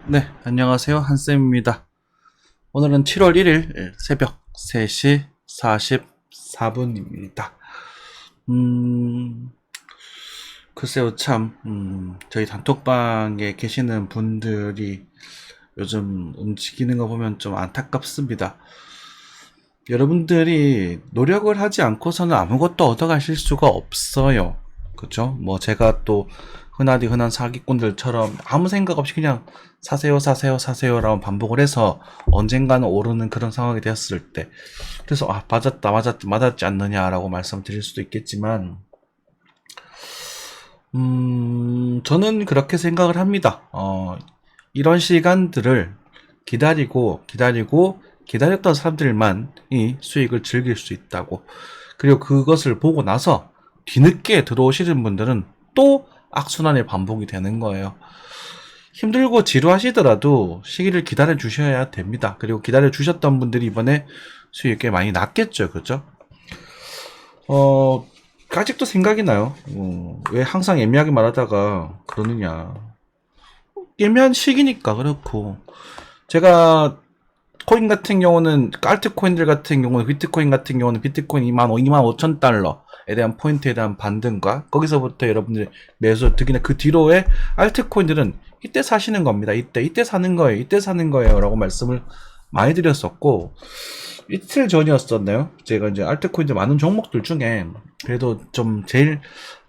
네, 안녕하세요. 한쌤입니다. 오늘은 7월 1일 새벽 3시 44분입니다. 글쎄요, 참, 저희 단톡방에 계시는 분들이 요즘 움직이는 거 보면 좀 안타깝습니다. 여러분들이 노력을 하지 않고서는 아무것도 얻어가실 수가 없어요. 그죠? 뭐 제가 또 흔한 사기꾼들처럼 아무 생각 없이 그냥 사세요, 사세요, 사세요라고 반복을 해서 언젠가는 오르는 그런 상황이 되었을 때, 그래서 맞았지 않느냐라고 말씀드릴 수도 있겠지만, 저는 그렇게 생각을 합니다. 이런 시간들을 기다렸던 사람들만이 수익을 즐길 수 있다고. 그리고 그것을 보고 나서 뒤늦게 들어오시는 분들은 또 악순환의 반복이 되는 거예요. 힘들고 지루하시더라도 시기를 기다려 주셔야 됩니다. 그리고 기다려 주셨던 분들이 이번에 수익이 꽤 많이 났겠죠. 그죠? 어, 아직도 생각이 나요. 왜 항상 애매하게 말하다가 그러느냐. 애매한 시기니까 그렇고. 제가 코인 같은 경우는, 알트코인들 같은 경우는, 비트코인 같은 경우는 비트코인 2만 5천 달러에 대한 포인트에 대한 반등과 거기서부터 여러분들 매수, 특히나 그 뒤로의 알트코인들은 이때 사시는 겁니다. 이때 사는 거예요 라고 말씀을 많이 드렸었고, 이틀 전이었었나요? 제가 이제 알트코인들 많은 종목들 중에 그래도 좀 제일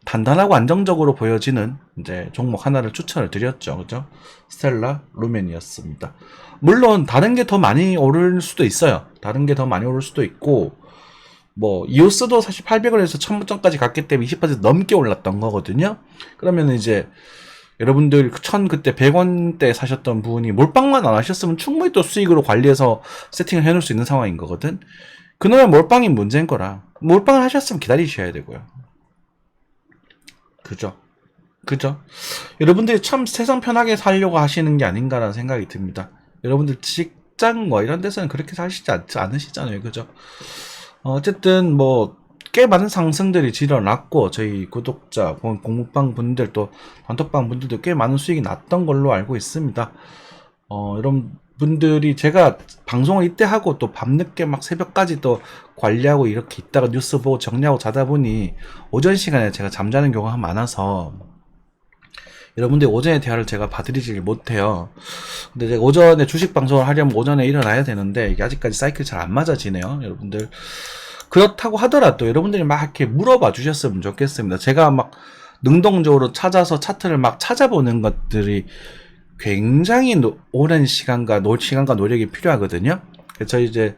단단하고 안정적으로 보여지는 이제 종목 하나를 추천을 드렸죠. 그죠? 스텔라 루멘이었습니다. 물론 다른 게 더 많이 오를 수도 있어요. 다른 게 더 많이 오를 수도 있고, 뭐 이오스도 사실 800원에서 1000원까지 갔기 때문에 20% 넘게 올랐던 거거든요. 그러면 이제 여러분들 그때 100원대 사셨던 분이 몰빵만 안 하셨으면 충분히 또 수익으로 관리해서 세팅을 해놓을 수 있는 상황인 거거든. 그놈의 몰빵이 문제인 거라. 몰빵을 하셨으면 기다리셔야 되고요. 그죠? 그죠? 여러분들이 참 세상 편하게 살려고 하시는 게 아닌가라는 생각이 듭니다. 여러분들 직장 뭐 이런 데서는 그렇게 사시지 않으시잖아요. 그죠? 어쨌든 뭐 꽤 많은 상승들이 일어났고, 저희 구독자, 공무방 분들 또 단톡방 분들도 꽤 많은 수익이 났던 걸로 알고 있습니다. 이런 분들이 제가 방송을 이때 하고 또 밤늦게 막 새벽까지 또 관리하고 이렇게 있다가 뉴스 보고 정리하고 자다 보니 오전 시간에 제가 잠자는 경우가 많아서 여러분들 오전에 대화를 제가 봐드리질 못해요. 근데 제가 오전에 주식 방송을 하려면 오전에 일어나야 되는데 이게 아직까지 사이클이 잘 안 맞아지네요. 여러분들 그렇다고 하더라도 여러분들이 막 이렇게 물어봐 주셨으면 좋겠습니다. 제가 막 능동적으로 찾아서 차트를 막 찾아보는 것들이 굉장히 오랜 시간과 노력이 필요하거든요. 그래서 저희 이제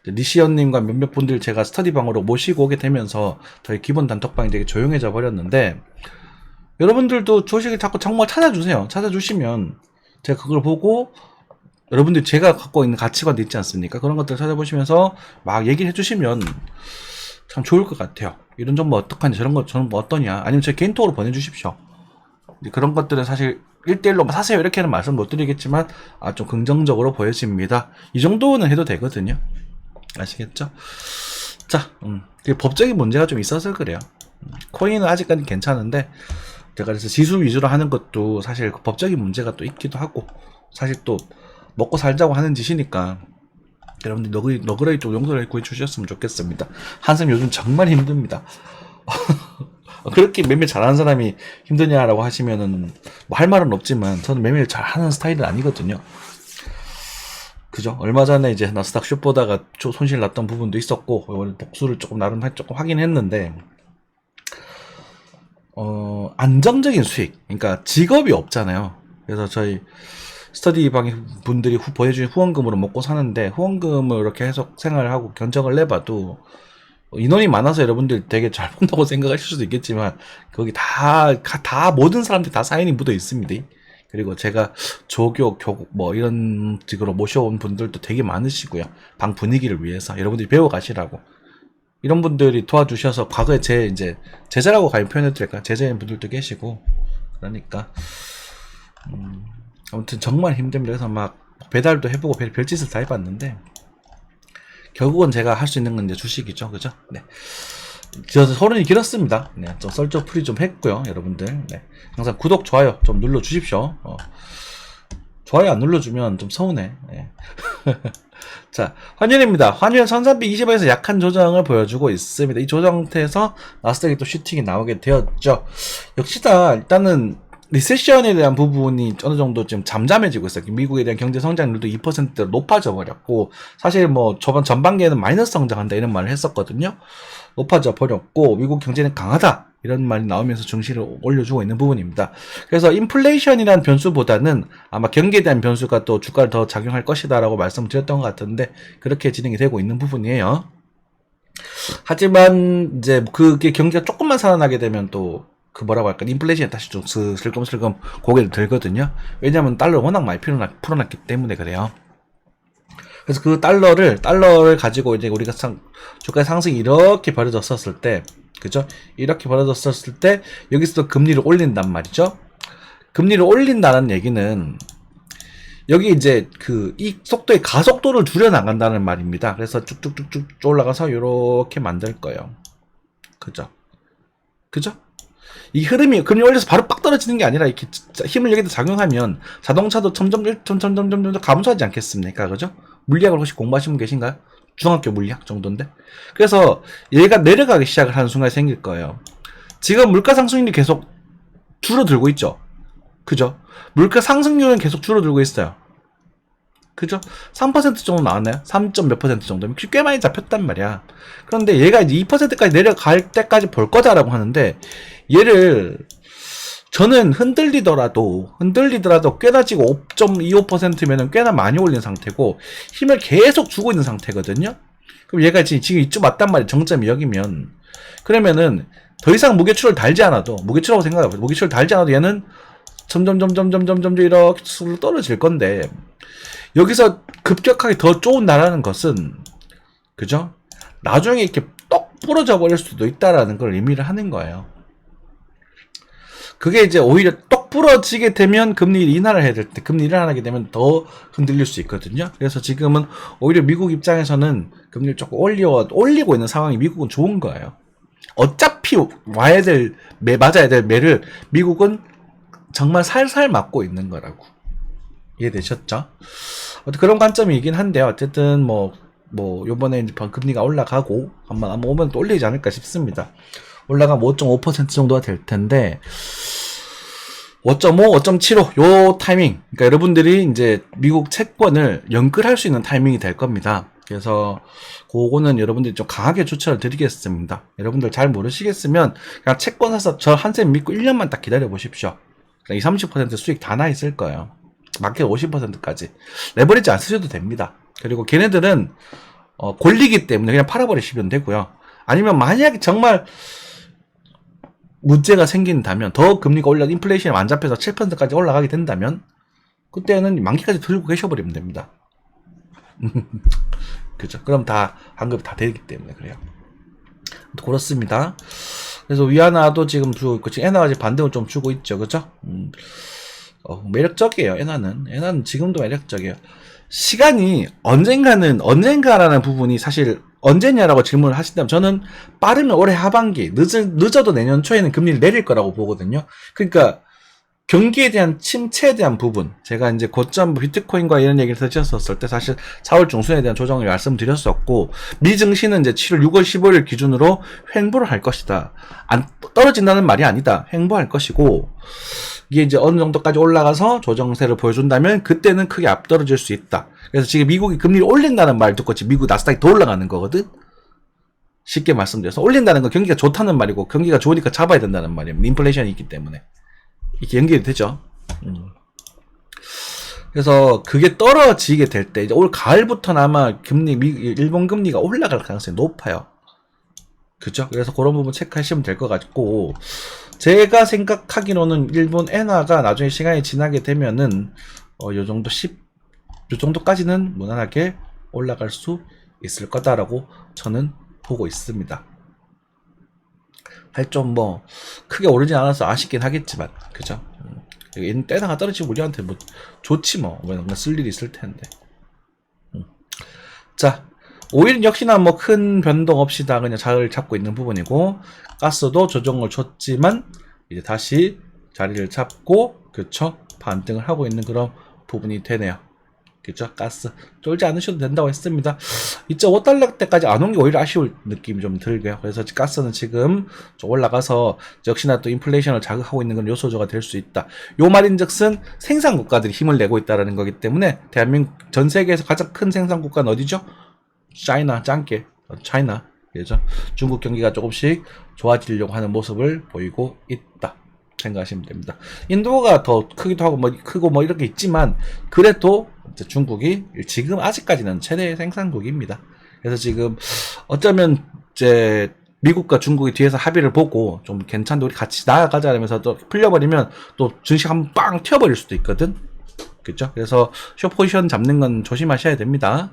니시언님과 몇몇 분들 제가 스터디방으로 모시고 오게 되면서 저희 기본 단톡방이 되게 조용해져 버렸는데, 여러분들도 주식을 자꾸 정말 찾아주세요. 찾아주시면 제가 그걸 보고 여러분들 제가 갖고 있는 가치관도 있지 않습니까? 그런 것들을 찾아보시면서 막 얘기를 해주시면 참 좋을 것 같아요. 이런 정보 어떡하냐, 저런 거 어떠냐, 아니면 제 개인톡으로 보내주십시오. 그런 것들은 사실 1대1로 사세요 이렇게는 말씀 못 드리겠지만 좀 긍정적으로 보여집니다. 이 정도는 해도 되거든요. 아시겠죠? 자, 법적인 문제가 좀 있어서 그래요. 코인은 아직까지 괜찮은데 제가 그래서 지수 위주로 하는 것도 사실 법적인 문제가 또 있기도 하고, 사실 또 먹고 살자고 하는 짓이니까 여러분들 너그러이 좀 용서를 구해주셨으면 좋겠습니다. 한샘 요즘 정말 힘듭니다. 그렇게 매매 잘하는 사람이 힘드냐라고 하시면은 뭐 할 말은 없지만 저는 매매를 잘하는 스타일은 아니거든요. 그죠? 얼마 전에 이제 나스닥 슛 보다가 손실 났던 부분도 있었고, 복수를 조금 확인했는데, 안정적인 수익, 그러니까 직업이 없잖아요. 그래서 저희 스터디 방에 분들이 보내주신 후원금으로 먹고 사는데, 후원금을 이렇게 해서 생활을 하고 견적을 내봐도 인원이 많아서 여러분들 되게 잘 본다고 생각하실 수도 있겠지만, 거기 다 모든 사람들이 다 사인이 묻어 있습니다. 그리고 제가 조교, 교국 뭐 이런 식으로 모셔온 분들도 되게 많으시고요. 방 분위기를 위해서 여러분들이 배워가시라고 이런 분들이 도와주셔서, 과거에 이제 제자라고 가면 표현해드릴까, 제자인 분들도 계시고, 그러니까 아무튼 정말 힘듭니다. 그래서 막 배달도 해보고 별짓을 다 해봤는데 결국은 제가 할 수 있는 건 이제 주식이죠. 그죠? 네. 저 서론이 길었습니다. 네, 좀 썰적풀이 좀 했고요, 여러분들. 네. 항상 구독, 좋아요 좀 눌러 주십시오. 좋아요 안 눌러주면 좀 서운해. 예. 자, 환율입니다. 환율은 1320에서 약한 조정을 보여주고 있습니다. 이 조정 상태에서 나스닥이 또 슈팅이 나오게 되었죠. 역시나 일단은 리세션에 대한 부분이 어느 정도 지금 잠잠해지고 있어요. 미국에 대한 경제 성장률도 2%대로 높아져 버렸고, 사실 뭐 저번 전반기에는 마이너스 성장한다 이런 말을 했었거든요. 높아져 버렸고, 미국 경제는 강하다 이런 말이 나오면서 증시를 올려주고 있는 부분입니다. 그래서 인플레이션이라는 변수보다는 아마 경기에 대한 변수가 또 주가를 더 작용할 것이다라고 말씀드렸던 것 같은데, 그렇게 진행이 되고 있는 부분이에요. 하지만 이제 그게 경기가 조금만 살아나게 되면 또 그 뭐라고 할까, 인플레이션이 다시 좀 슬금슬금 고개를 들거든요. 왜냐면 달러를 워낙 많이 풀어놨기 때문에 그래요. 그래서 그 달러를 가지고 이제 우리가 주가의 상승이 이렇게 벌어졌었을 때, 그죠? 이렇게 벌어졌었을 때 여기서도 금리를 올린단 말이죠. 금리를 올린다는 얘기는 여기 이제 이 속도의 가속도를 줄여 나간다는 말입니다. 그래서 쭉쭉쭉쭉 올라가서 이렇게 만들 거예요. 그죠? 그죠? 이 흐름이 금리 올려서 바로 빡 떨어지는 게 아니라 이렇게 힘을 여기다 작용하면 자동차도 점점 감소하지 않겠습니까? 그죠? 물리학을 혹시 공부하신 분 계신가요? 중학교 물리학 정도인데. 그래서 얘가 내려가기 시작을 하는 순간에 생길 거예요. 지금 물가 상승률이 계속 줄어들고 있죠. 그죠? 물가 상승률은 계속 줄어들고 있어요. 그죠? 3% 정도 나왔나요? 3점 몇 % 정도면 꽤 많이 잡혔단 말이야. 그런데 얘가 이제 2%까지 내려갈 때까지 볼 거다라고 하는데, 얘를 저는 흔들리더라도 꽤나 지금 5.25%면은 꽤나 많이 올린 상태고 힘을 계속 주고 있는 상태거든요. 그럼 얘가 지금 이쯤 왔단 말이에요. 정점이 여기면. 그러면은 더 이상 무게추를 달지 않아도, 무게추라고 생각해봐요. 무게추를 달지 않아도 얘는 점점 이렇게 떨어질 건데, 여기서 급격하게 더 쪼은다라는 것은, 그죠? 나중에 이렇게 떡 부러져 버릴 수도 있다라는 걸 의미를 하는 거예요. 그게 이제 오히려 떡 부러지게 되면 금리 인하를 해야 될 때, 금리 인하를 하게 되면 더 흔들릴 수 있거든요. 그래서 지금은 오히려 미국 입장에서는 금리를 조금 올리고 있는 상황이 미국은 좋은 거예요. 어차피 맞아야 될 매를 미국은 정말 살살 맞고 있는 거라고. 이해되셨죠? 그런 관점이긴 한데요. 어쨌든 요번에 이제 금리가 올라가고 아마 오면 또 올리지 않을까 싶습니다. 올라가면 5.5% 정도가 될 텐데, 5.5, 5.75 요 타이밍, 그러니까 여러분들이 이제 미국 채권을 연끌할 수 있는 타이밍이 될 겁니다. 그래서 그거는 여러분들이 좀 강하게 추천을 드리겠습니다. 여러분들 잘 모르시겠으면 그냥 채권 사서 저 한 셈 믿고 1년만 딱 기다려 보십시오. 20, 30% 수익 다 나 있을 거예요. 마켓 50%까지. 레버리지 안 쓰셔도 됩니다. 그리고 걔네들은 권리기 때문에 그냥 팔아버리시면 되고요. 아니면 만약에 정말 문제가 생긴다면, 더 금리가 인플레이션이 안 잡혀서 7%까지 올라가게 된다면, 그때는 만기까지 들고 계셔버리면 됩니다. 그죠? 그럼 다 환급이 다 되기 때문에 그래요. 그렇습니다. 그래서 위안화도 지금 주고 있고, 지금 엔화가 반등을 좀 주고 있죠. 그죠? 매력적이에요. 엔화는 지금도 매력적이에요. 시간이 언젠가라는 부분이 사실 언제냐라고 질문을 하신다면, 저는 빠르면 올해 하반기, 늦어도 내년 초에는 금리를 내릴 거라고 보거든요. 그러니까 경기에 대한 침체에 대한 부분, 제가 이제 고점 비트코인과 이런 얘기를 드렸었을 때 사실 4월 중순에 대한 조정을 말씀드렸었고, 미증시는 이제 6월 15일 기준으로 횡보를 할 것이다. 안 떨어진다는 말이 아니다. 횡보할 것이고, 이게 이제 어느 정도까지 올라가서 조정세를 보여준다면 그때는 크게 앞떨어질 수 있다. 그래서 지금 미국이 금리를 올린다는 말 듣고 지금 미국 나스닥이 더 올라가는 거거든. 쉽게 말씀드려서 올린다는 건 경기가 좋다는 말이고, 경기가 좋으니까 잡아야 된다는 말이에요. 인플레이션이 있기 때문에. 이렇게 연결이 되죠. 그래서 그게 떨어지게 될 때, 이제 올 가을부터는 아마 일본 금리가 올라갈 가능성이 높아요. 그죠? 그래서 그런 부분 체크하시면 될 것 같고, 제가 생각하기로는 일본 엔화가 나중에 시간이 지나게 되면은 요 정도까지는 무난하게 올라갈 수 있을 거다라고 저는 보고 있습니다. 좀 크게 오르진 않아서 아쉽긴 하겠지만, 그죠? 때다가 떨어지면 우리한테 좋지 뭔가 쓸 일이 있을 텐데. 자, 오일은 역시나 큰 변동 없이 다 그냥 자리를 잡고 있는 부분이고, 가스도 조정을 줬지만 이제 다시 자리를 잡고, 그쵸? 반등을 하고 있는 그런 부분이 되네요. 그죠? 가스 쫄지 않으셔도 된다고 했습니다. 2.5달러 때까지 안 온 게 오히려 아쉬울 느낌이 좀 들고요. 그래서 가스는 지금 좀 올라가서 역시나 또 인플레이션을 자극하고 있는 그런 요소조가 될 수 있다. 요 말인즉슨 생산 국가들이 힘을 내고 있다는 거기 때문에 대한민국 전 세계에서 가장 큰 생산 국가는 어디죠? 차이나 짱게 차이나 그죠? 중국 경기가 조금씩 좋아지려고 하는 모습을 보이고 있다. 생각하시면 됩니다. 인도가 더 크기도 하고 크고 이렇게 있지만 그래도 중국이 지금 아직까지는 최대 생산국입니다. 그래서 지금 어쩌면 이제 미국과 중국이 뒤에서 합의를 보고 좀 괜찮은데 우리 같이 나아가자 하면서 또 풀려버리면 또 증시 한번 빵 튀어버릴 수도 있거든. 그죠? 그래서 숏 포지션 잡는 건 조심하셔야 됩니다.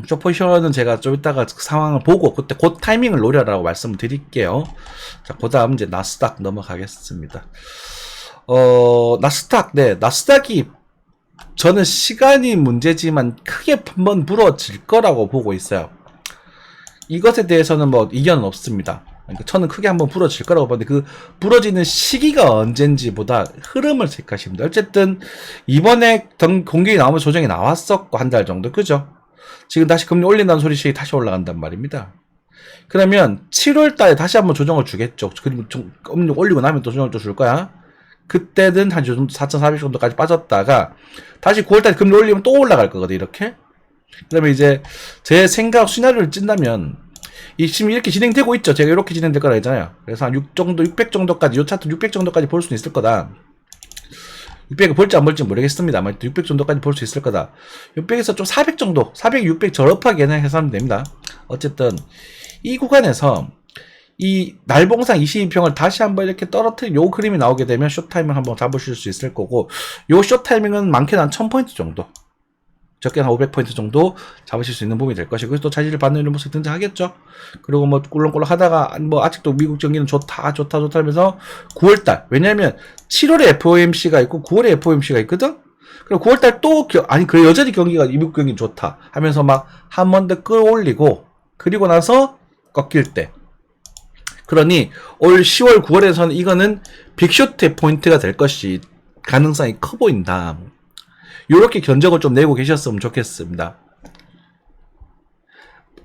숏 포지션은 제가 좀 이따가 상황을 보고 그때 그 타이밍을 노려라고 말씀을 드릴게요. 자, 그 다음 이제 나스닥 넘어가겠습니다. 나스닥이 저는 시간이 문제지만 크게 한번 부러질 거라고 보고 있어요. 이것에 대해서는 뭐 이견은 없습니다. 그러니까 저는 크게 한번 부러질 거라고 보는데 그 부러지는 시기가 언젠지보다 흐름을 체크하시면 돼요. 어쨌든 이번에 공격이 나오면 조정이 나왔었고 한 달 정도 그죠? 지금 다시 금리 올린다는 소리씩 다시 올라간단 말입니다. 그러면 7월 달에 다시 한번 조정을 주겠죠. 그리고 금리 올리고 나면 또 조정을 또 줄 거야. 그때는 한 4,400 정도까지 빠졌다가 다시 9월 달에 금리 올리면 또 올라갈 거거든 이렇게. 그러면 이제 제 생각 시나리오를 찐다면 지금 이렇게 진행되고 있죠. 제가 이렇게 진행될 거라 했잖아요. 그래서 한 600 정도까지 요 차트 600 정도까지 볼 수는 있을 거다. 600을 볼지 안 볼지 모르겠습니다만 600 정도까지 볼 수 있을 거다. 600에서 좀 400 정도 400, 600 저럽하게 해서하면 됩니다. 어쨌든 이 구간에서 이 날봉상 22평을 다시 한번 이렇게 떨어뜨린 요 그림이 나오게 되면 숏타이밍 한번 잡으실 수 있을 거고 요 숏타이밍은 많게는 한 1000포인트 정도 적게는 한 500포인트 정도 잡으실 수 있는 부분이 될 것이고 그래서 또 차질을 받는 이런 모습이 등장하겠죠. 그리고 뭐 꿀렁꿀렁 하다가 뭐 아직도 미국 경기는 좋다 하면서 9월달 왜냐면 7월에 FOMC가 있고 9월에 FOMC가 있거든. 그리고 9월달 또 그래 여전히 경기가 미국 경기 좋다 하면서 막 한 번 더 끌어올리고 그리고 나서 꺾일 때 그러니 올 10월 9월에서는 이거는 빅쇼트의 포인트가 될 것이 가능성이 커 보인다. 요렇게 견적을 좀 내고 계셨으면 좋겠습니다.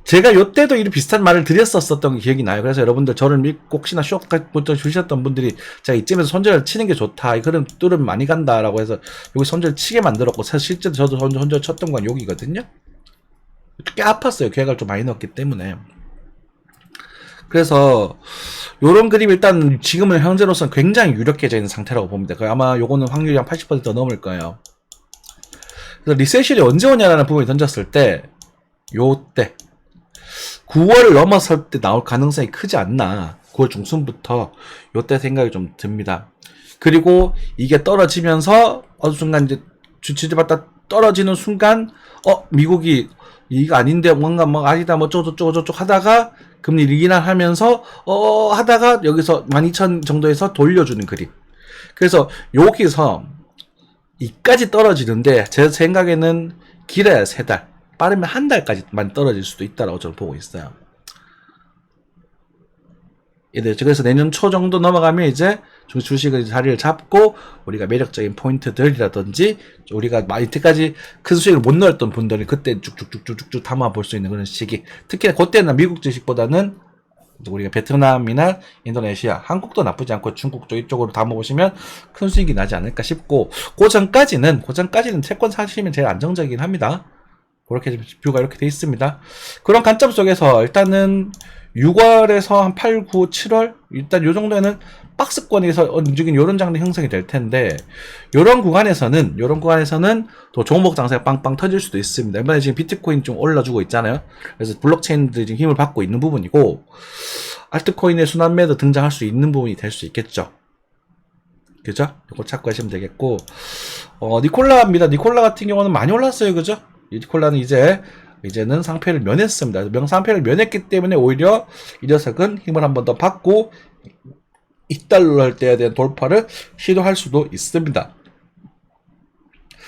제가 요때도 이런 비슷한 말을 드렸었던 기억이 나요. 그래서 여러분들 저를 믿고 혹시나 숏부터 주셨던 분들이 제가 이쯤에서 손절을 치는 게 좋다. 그런 뚫으면 많이 간다라고 해서 여기 손절 치게 만들었고 실제로 저도 손절 쳤던 건 여기거든요. 꽤 아팠어요. 계획을 좀 많이 넣었기 때문에. 그래서 요런 그림 일단 지금은 현재로서는 굉장히 유력해져 있는 상태라고 봅니다. 아마 요거는 확률이 한 80% 넘을 거예요. 그래서 리세션이 언제 오냐라는 부분이 던졌을 때 요때 9월을 넘어설 때 나올 가능성이 크지 않나. 9월 중순부터 요때 생각이 좀 듭니다. 그리고 이게 떨어지면서 어느 순간 이제 주치받다 떨어지는 순간 미국이 이거 아닌데 뭔가 아니다 저쪽 하다가 금리 인하하면서 하다가 여기서 12,000 정도에서 돌려주는 그림. 그래서 여기서 이까지 떨어지는데 제 생각에는 길어야 3달 빠르면 한 달까지만 떨어질 수도 있다라고 저는 보고 있어요. 그래서 내년 초 정도 넘어가면 이제 주식의 자리를 잡고 우리가 매력적인 포인트들이라든지 우리가 이때까지 큰 수익을 못 넣었던 분들이 그때 쭉쭉쭉쭉쭉 담아 볼 수 있는 그런 시기. 특히 그때는 미국 주식보다는 우리가 베트남이나 인도네시아, 한국도 나쁘지 않고 중국 쪽 이쪽으로 담아보시면 큰 수익이 나지 않을까 싶고 그 전까지는 채권 사시면 제일 안정적이긴 합니다. 그렇게 뷰가 이렇게 돼 있습니다. 그런 관점 속에서 일단은 6월에서 한 8, 9, 7월 일단 요 정도에는 박스권에서 움직인 요런 장르 형성이 될 텐데 요런 구간에서는 또 종목 장세가 빵빵 터질 수도 있습니다. 이번에 지금 비트코인 좀 올라주고 있잖아요. 그래서 블록체인들이 지금 힘을 받고 있는 부분이고 알트코인의 순환매도 등장할 수 있는 부분이 될 수 있겠죠. 그죠? 이거 찾고 하시면 되겠고 니콜라입니다. 니콜라 같은 경우는 많이 올랐어요. 그죠? 니콜라는 이제는 상패를 면했습니다. 상패를 면했기 때문에 오히려 이 녀석은 힘을 한 번 더 받고 $2할 때에 대한 돌파를 시도할 수도 있습니다.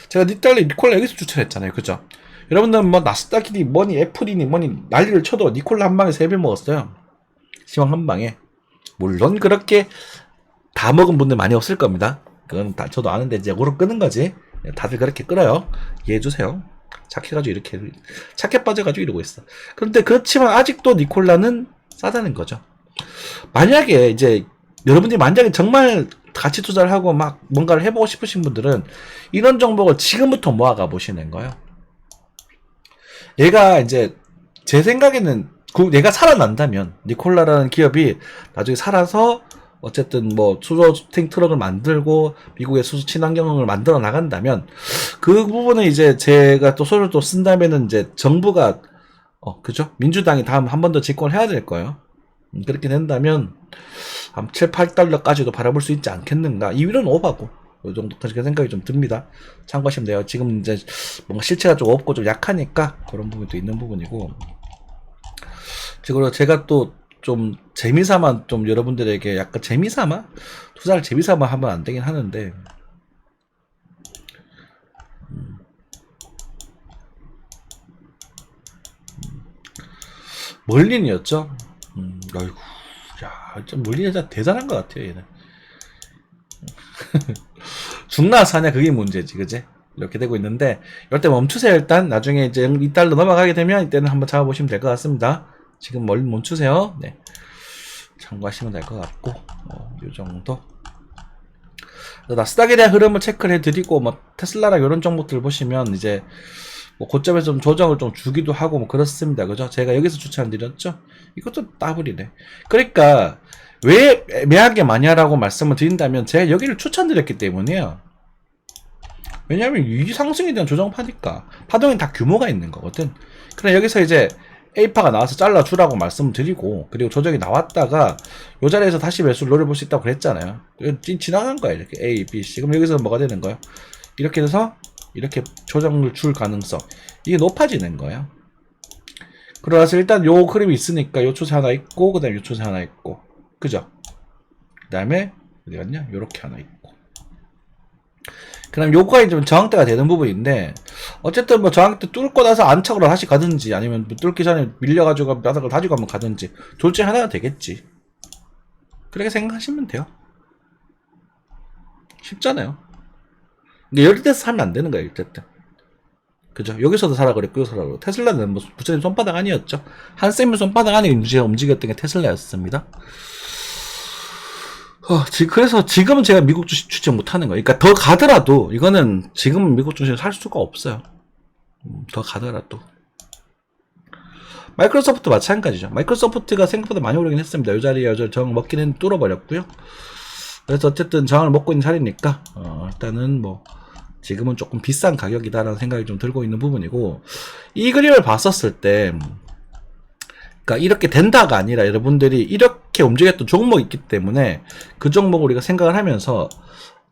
제가 니콜라 여기서 추천했잖아요. 그죠? 여러분들은 나스닥이니 뭐니 애플이니 뭐니 난리를 쳐도 니콜라 한 방에 3배 먹었어요. 시황 한 방에. 물론 그렇게 다 먹은 분들 많이 없을 겁니다. 그건 다 저도 아는데 이제 고로 끄는 거지. 다들 그렇게 끌어요. 이해해주세요. 착해가지고 이렇게 착해 빠져가지고 이러고 있어. 그런데 그렇지만 아직도 니콜라는 싸다는 거죠. 만약에 이제 여러분들이 만약에 정말 가치 투자를 하고 막 뭔가를 해보고 싶으신 분들은 이런 정보를 지금부터 모아가 보시는 거예요. 얘가 이제 제 생각에는 얘가 살아난다면 니콜라라는 기업이 나중에 살아서 어쨌든 뭐 수소 탱트럭을 만들고 미국의 수소 친환경을 만들어 나간다면 그 부분은 이제 제가 또 소를 또 쓴다면은 이제 정부가 그죠? 민주당이 다음 한 번 더 집권을 해야 될 거예요. 그렇게 된다면 한 7, 8달러까지도 바라볼 수 있지 않겠는가. 이 위로는 오바고 이 정도까지 생각이 좀 듭니다. 참고하시면 돼요. 지금 이제 뭔가 실체가 좀 없고 좀 약하니까 그런 부분도 있는 부분이고. 그리고 제가 또 좀 재미삼아 좀 여러분들에게 약간 재미삼아 투자를 재미삼아 하면 안 되긴 하는데 멀린이었죠. 아이고, 야, 좀 멀린 여자 대단한 것 같아요, 얘는. 죽나 사냐 그게 문제지, 그제? 이렇게 되고 있는데 이럴 때 멈추세요. 일단 나중에 이제 이 달러 넘어가게 되면 이때는 한번 잡아보시면 될 것 같습니다. 지금 멀리 멈추세요. 네, 참고하시면 될 것 같고 이 정도. 나스닥에 대한 흐름을 체크를 해드리고 뭐 테슬라랑 이런 정보들 보시면 이제 뭐 고점에서 좀 조정을 좀 주기도 하고 뭐 그렇습니다. 그죠? 제가 여기서 추천드렸죠. 이것도 따블이네. 그러니까 왜 애매하게 마냐라고 말씀을 드린다면 제가 여기를 추천드렸기 때문이에요. 왜냐하면 이 상승에 대한 조정파니까 파동이 다 규모가 있는 거거든. 그럼 여기서 이제 A파가 나와서 잘라주라고 말씀을 드리고 그리고 조정이 나왔다가 이 자리에서 다시 매수를 노려볼 수 있다고 그랬잖아요. 지나간 거야 이렇게 A, B, C. 그럼 여기서 뭐가 되는 거예요? 이렇게 돼서 이렇게 조정을 줄 가능성 이게 높아지는 거예요. 그러나서 일단 요 그림이 있으니까 요 추세 하나 있고 그 다음에 요 추세 하나 있고 그죠? 그 다음에 어디 갔냐? 요렇게 하나 있고 그럼 요거가 좀 저항대가 되는 부분인데 어쨌든 뭐 저항대 뚫고 나서 안착으로 다시 가든지 아니면 뭐 뚫기 전에 밀려가지고 바닥을 다지고 한번 가든지 둘 중에 하나가 되겠지. 그렇게 생각하시면 돼요. 쉽잖아요. 근데 이럴 때서 사면 안 되는 거예요. 이럴 때. 그죠? 여기서도 사라 그랬고 여기서 사라 그랬고 테슬라는 뭐 부처님 손바닥 아니었죠. 한쌤의 손바닥 안에 움직였던 게 테슬라였습니다. 그래서 지금은 제가 미국 주식 추천 못하는 거예요. 그러니까 더 가더라도 이거는 지금 미국 주식을 살 수가 없어요. 더 가더라도. 마이크로소프트 마찬가지죠. 마이크로소프트가 생각보다 많이 오르긴 했습니다. 이 자리에 저항 먹기는 뚫어버렸고요. 그래서 어쨌든 저항을 먹고 있는 자리니까 일단은 뭐 지금은 조금 비싼 가격이다라는 생각이 좀 들고 있는 부분이고 이 그림을 봤었을 때 그러니까 이렇게 된다가 아니라 여러분들이 이렇게 움직였던 종목이 있기 때문에 그 종목을 우리가 생각을 하면서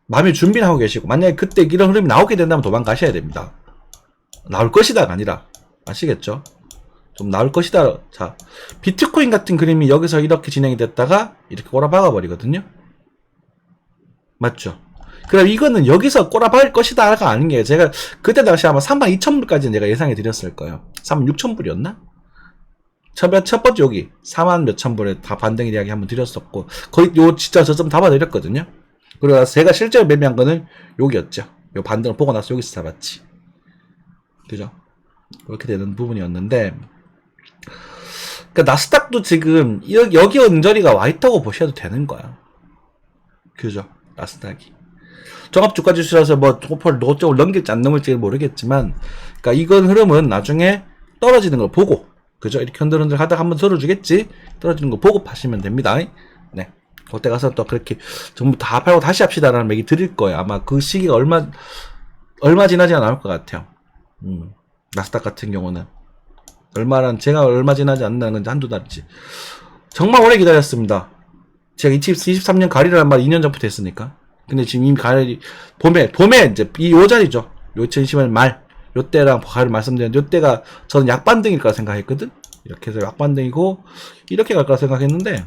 마음의 준비를 하고 계시고 만약에 그때 이런 흐름이 나오게 된다면 도망가셔야 됩니다. 나올 것이다가 아니라 아시겠죠? 좀 나올 것이다. 자, 비트코인 같은 그림이 여기서 이렇게 진행이 됐다가 이렇게 꼬라박아 버리거든요. 맞죠? 그럼 이거는 여기서 꼬라박을 것이다가 아닌 게 제가 그때 당시 아마 32,000불까지는 제가 예상해 드렸을 거예요. 36,000불이었나? 첫 번째 여기 4만 몇천 불에 다 반등이 이야기 한번 드렸었고 거의 요 진짜 저점 다 봐드렸거든요. 그래서 제가 실제로 매매한 거는 여기였죠. 요 반등을 보고 나서 여기서 잡았지. 그죠? 그렇게 되는 부분이었는데 그러니까 나스닥도 지금 여기 언저리가 와있다고 보셔도 되는 거야. 그죠? 나스닥이 종합주가지수라서 뭐 고퍼를 어쩌고 넘길지 안 넘을지 모르겠지만 그러니까 이건 흐름은 나중에 떨어지는 걸 보고 그죠? 이렇게 흔들흔들 하다가 한번 들어주겠지? 떨어지는 거 보고 파시면 됩니다. 네. 그때 가서 또 그렇게 전부 다 팔고 다시 합시다라는 얘기 드릴 거예요. 아마 그 시기가 얼마 지나지 않을 것 같아요. 나스닥 같은 경우는. 제가 얼마 지나지 않는다는 건지 한두 달이지. 정말 오래 기다렸습니다. 제가 2023년 가리라는 말 2년 전부터 했으니까. 근데 지금 이미 봄에 이제 요 자리죠. 요 2020년 말. 요때랑 가를 말씀드렸는데 요때가 저는 약반등일 거라 생각했거든. 이렇게 해서 약반등이고 이렇게 갈 거라 생각했는데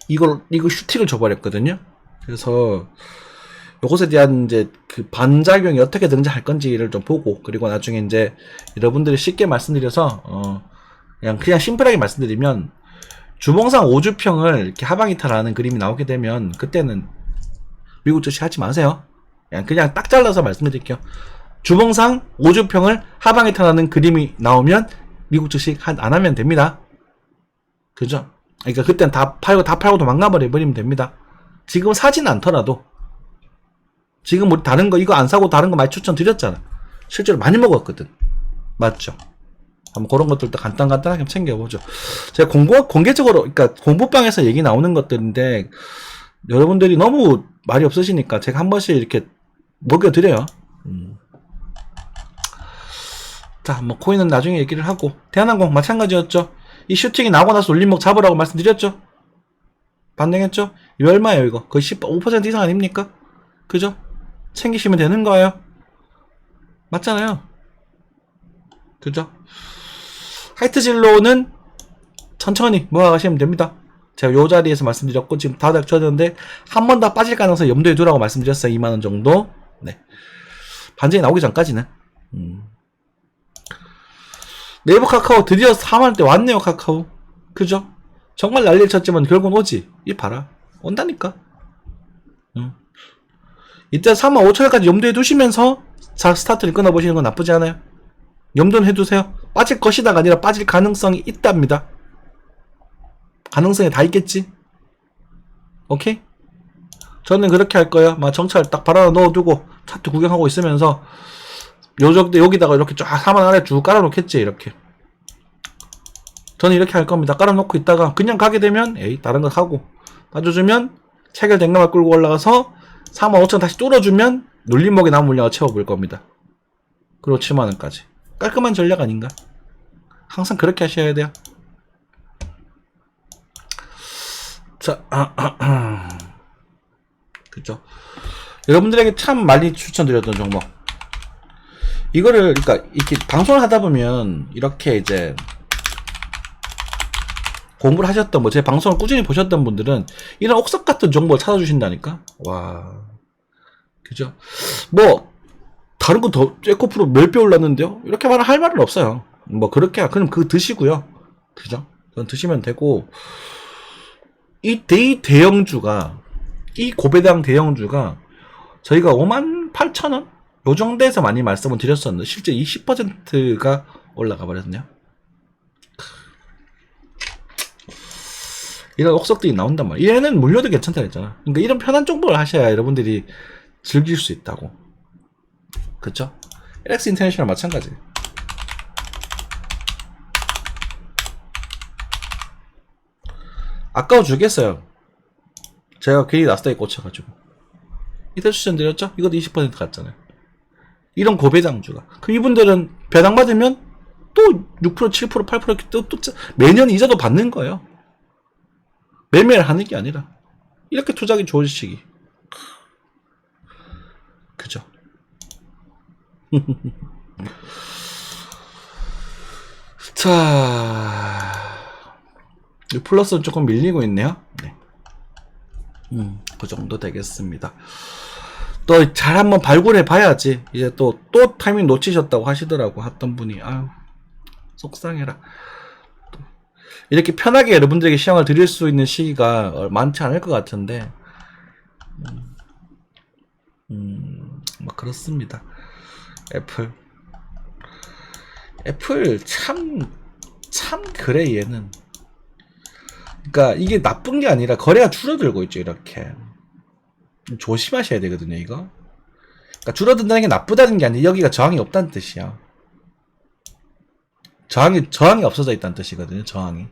이거 슈팅을 줘버렸거든요. 그래서 요것에 대한 이제 그 반작용이 어떻게 등장할 건지를 좀 보고 그리고 나중에 이제 여러분들이 쉽게 말씀드려서 그냥 심플하게 말씀드리면 주봉상 5주평을 이렇게 하방이탈하는 그림이 나오게 되면 그때는 미국 주식 하지 마세요. 그냥 딱 잘라서 말씀드릴게요. 주봉상 5주평을 하방에 타는 그림이 나오면 미국 주식 안 하면 됩니다. 그죠? 그러니까 그땐 다 팔고 도망가버리면 됩니다. 지금 사진 않더라도 지금 우리 다른 거 이거 안 사고 다른 거 많이 추천드렸잖아. 실제로 많이 먹었거든. 맞죠? 한번 그런 것들도 간단하게 챙겨보죠. 제가 공개적으로, 그러니까 공부방에서 얘기 나오는 것들인데, 여러분들이 너무 말이 없으시니까 제가 한 번씩 이렇게 먹여드려요. 자, 뭐, 코인은 나중에 얘기를 하고, 대한항공 마찬가지였죠. 이 슈팅이 나오고 나서 올림목 잡으라고 말씀드렸죠? 반등했죠? 이거 얼마예요, 이거? 거의 15% 이상 아닙니까? 그죠? 챙기시면 되는 거예요. 맞잖아요. 그죠? 하이트진로는 천천히 모아가시면 됩니다. 제가 요 자리에서 말씀드렸고, 지금 다 닥쳐졌는데, 한 번 더 빠질 가능성 염두에 두라고 말씀드렸어요. 2만원 정도. 네. 반전이 나오기 전까지는. 네이버 카카오 드디어 4만원대 왔네요, 카카오. 그죠? 정말 난리를 쳤지만 결국은 오지. 이 봐라. 온다니까. 이때 35,000원까지 염두에 두시면서 스타트를 끊어보시는 건 나쁘지 않아요. 염두는 해두세요. 빠질 것이다가 아니라 빠질 가능성이 있답니다. 가능성이 다 있겠지. 오케이? 저는 그렇게 할 거예요. 막 정찰 딱 바로 넣어두고 차트 구경하고 있으면서 여기다가 이렇게 쫙 4만 아래 쭉 깔아놓겠지. 이렇게. 저는 이렇게 할 겁니다. 깔아놓고 있다가 그냥 가게 되면 다른 거 하고 따져주면 체결된 것만 끌고 올라가서 45,000원 다시 뚫어주면 눌림목에 남은 물량을 채워볼 겁니다. 그리고 7만원까지. 깔끔한 전략 아닌가? 항상 그렇게 하셔야 돼요. 자, 그죠? 여러분들에게 참 많이 추천드렸던 종목. 이거를, 그러니까, 이렇게 방송을 하다 보면, 이렇게 이제, 공부를 하셨던, 제 방송을 꾸준히 보셨던 분들은, 이런 옥석 같은 정보를 찾아주신다니까? 와. 그죠? 다른 거 더, 에코프로 몇 배 올랐는데요? 이렇게 말을 할 말은 없어요. 그렇게, 그럼 그거 드시고요. 그죠? 그건 드시면 되고, 이 대형주가, 이 고배당 대형주가, 저희가 58,000원? 요 정도에서 많이 말씀을 드렸었는데, 실제 20%가 올라가 버렸네요. 이런 옥석들이 나온단 말이야. 얘는 물려도 괜찮다 했잖아. 그러니까 이런 편한 정보를 하셔야 여러분들이 즐길 수 있다고. 그쵸? LX 인터내셔널 마찬가지. 아까워 주겠어요. 제가 괜히 나스닥에 꽂혀가지고. 이때 추천드렸죠? 이것도 20% 갔잖아요. 이런 고배당주가. 그럼 이분들은 배당 받으면 또 6%, 7%, 8% 또 매년 이자도 받는 거예요. 매매를 하는 게 아니라. 이렇게 투자하기 좋은 시기. 그죠? 자, 플러스는 조금 밀리고 있네요. 네. 그 정도 되겠습니다. 또 잘 한번 발굴해 봐야지. 이제 또 타이밍 놓치셨다고 하시더라고. 했던 분이. 아유, 속상해라. 이렇게 편하게 여러분들에게 시향을 드릴 수 있는 시기가 많지 않을 것 같은데, 그렇습니다. 애플 참 그래 얘는. 그러니까 이게 나쁜 게 아니라 거래가 줄어들고 있죠. 이렇게 조심하셔야 되거든요. 이거. 그러니까 줄어든다는 게 나쁘다는 게 아니라 여기가 저항이 없다는 뜻이야. 저항이 없어져 있다는 뜻이거든요. 저항이.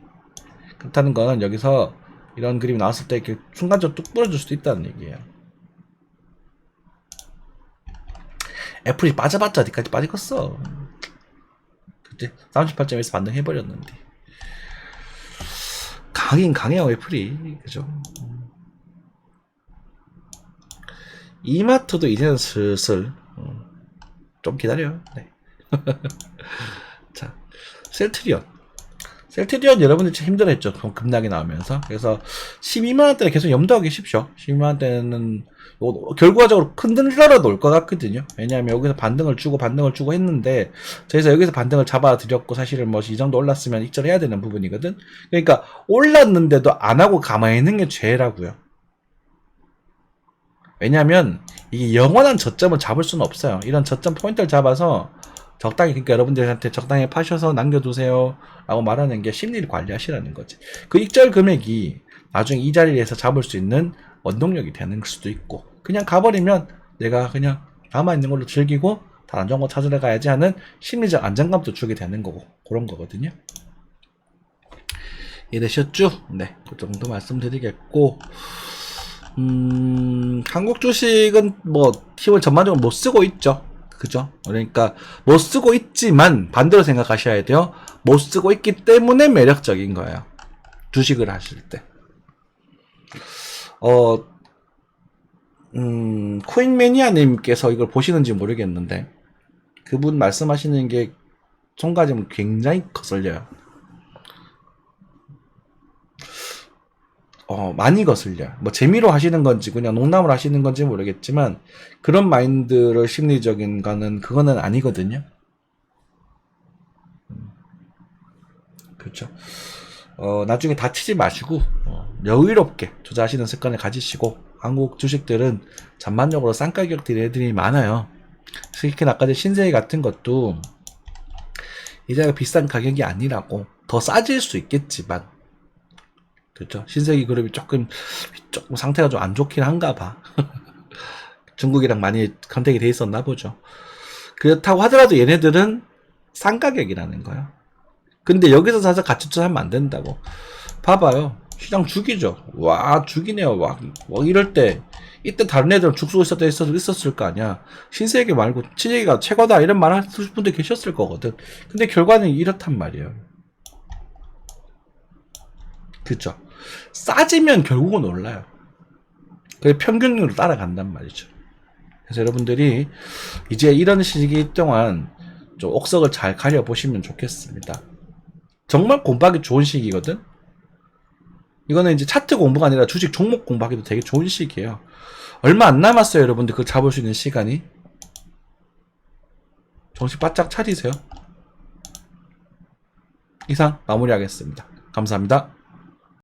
그렇다는 건 여기서 이런 그림이 나왔을 때 이렇게 순간적으로 뚝 부러질 수도 있다는 얘기예요. 애플이 빠져봤자 어디까지 빠지겠어. 그때 38점에서 반등해버렸는데. 강하긴 강해요, 애플이. 그죠? 이마트도 이제는 슬슬, 좀 기다려요. 네. 자, 셀트리온 여러분들 참 힘들어했죠. 급락이 나오면서. 그래서 12만원대를 계속 염두하고 계십시오. 12만원대는 결과적으로 흔들러라도 올 것 같거든요. 왜냐하면 여기서 반등을 주고 했는데, 저희서 여기서 반등을 잡아드렸고, 사실은 이 정도 올랐으면 익절해야 되는 부분이거든. 그러니까 올랐는데도 안 하고 가만히 있는 게 죄라고요. 왜냐면 이게 영원한 저점을 잡을 수는 없어요. 이런 저점 포인트를 잡아서 적당히, 그러니까 여러분들한테 적당히 파셔서 남겨두세요 라고 말하는 게 심리를 관리하시라는 거지. 그 익절 금액이 나중에 이 자리에서 잡을 수 있는 원동력이 되는 수도 있고, 그냥 가버리면 내가 그냥 남아있는 걸로 즐기고 다른 정보 찾으러 가야지 하는 심리적 안정감도 주게 되는 거고, 그런 거거든요. 이해되셨죠? 네, 그 정도 말씀드리겠고, 한국 주식은 뭐 힘을 전반적으로 못 쓰고 있죠. 그죠? 그러니까 못 쓰고 있지만 반대로 생각하셔야 돼요. 못 쓰고 있기 때문에 매력적인 거예요. 주식을 하실 때. 코인매니아님께서 이걸 보시는지 모르겠는데, 그분 말씀하시는 게 총가지면 굉장히 거슬려요. 많이 거슬려요. 뭐 재미로 하시는 건지 그냥 농담을 하시는 건지 모르겠지만 그런 마인드를 심리적인 거는 그거는 아니거든요. 그렇죠. 나중에 다치지 마시고 여유롭게 투자하시는 습관을 가지시고, 한국 주식들은 전반적으로 싼 가격들이 많아요. 특히 아까 전 신세계 같은 것도 이자가 비싼 가격이 아니라고, 더 싸질 수 있겠지만, 그렇죠. 신세계 그룹이 조금 상태가 좀 안 좋긴 한가 봐. 중국이랑 많이 컨택이 돼 있었나 보죠. 그렇다고 하더라도 얘네들은 싼 가격이라는 거야. 근데 여기서 사서 가치 투자하면 안 된다고. 봐봐요. 시장 죽이죠. 와, 죽이네요. 와, 이럴 때, 이때 다른 애들은 죽수고 있었을 거 아니야. 신세계 말고 신세계가 최고다 이런 말 하실 분들 계셨을 거거든. 근데 결과는 이렇단 말이에요. 그죠? 싸지면 결국은 올라요. 그 평균으로 따라간단 말이죠. 그래서 여러분들이 이제 이런 시기 동안 좀 옥석을 잘 가려보시면 좋겠습니다. 정말 공부하기 좋은 시기거든? 이거는 이제 차트 공부가 아니라 주식 종목 공부하기도 되게 좋은 시기예요. 얼마 안 남았어요, 여러분들. 그거 잡을 수 있는 시간이. 정신 바짝 차리세요. 이상 마무리하겠습니다. 감사합니다.